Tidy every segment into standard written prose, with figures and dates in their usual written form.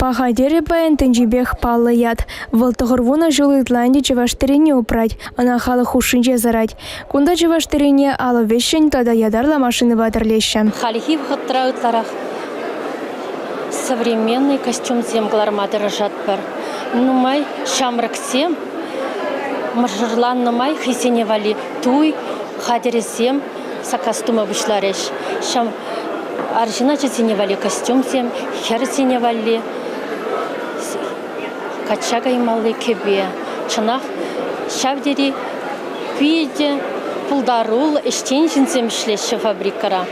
Паха дерепаен тенджибех паллаят. Валтахорвуна жыл Итландия чеваштерине упрать. Она хала хушинче зарать. Кунда чеваштерине ала вещень тада ядарла машины ватерлеща. Халихи вхотраутларах. Современный костюм земгларма дорожат пар. Нумай шамраксем. Маржарлан нумай хисеневали. Туй хадересем сакастума вышлареш. Шам аржина чесеневали костюм сем. Хер сеневали. Качага ималы кебе. Чанах шавдери пиде пулдарул эштенжинсем шлеше фабрикара.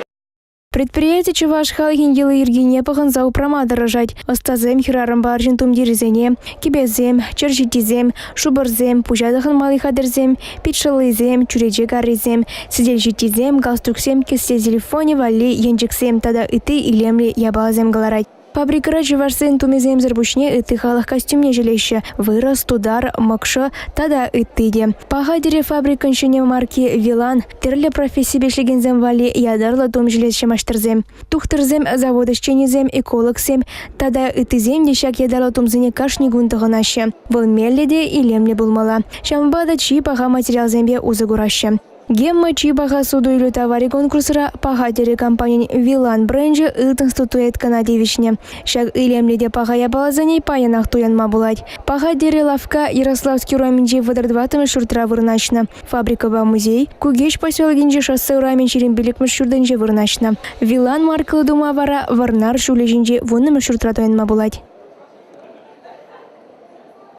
Предприятие Чуваш халхин елы Иргине пахан за управа дорожать. Остазем хирарам баржин тумдиризене, кибезем, чержитизем, шубарзем, пужадахан малихадерзем, питшалызем, чуреджегаризем, сидельжитизем, галстуксем, кесте телефоне вали янджексем, тада иты илемли ябалзем галарать. Фабрикара Чувашсен тумезем зарбушне иты халах костюмне жилеще. Вырос, тудар, макша, тада итыде. Пахадере фабриканшине марки Вилан. Терле профессии бешлегензем вали ядарла том жилеще маштерзем. Тухтырзем заводощенезем, экологсем. Тада итызем дешак ядарла томзыне кашни гунтағынаще. Был мелледе илемле булмала. Шамбада чи паха материалзембе узагураще. Гемма чибаха суду или товари конкурсера пахатери компании Вилан бренджи ылтын статуэт канадевичне. Шаг илемледе пахая балазаней паянах туян мабулать. Пахатери лавка Ярославский раминджи водордватами шуртра вырначна. Фабрика ба музей. Кугеш поселгинджи шоссе рамин черембелек мышурденджи вырначна. Вилан маркалы дума вара варнар шулежинджи вунны мышуртра туян мабулать.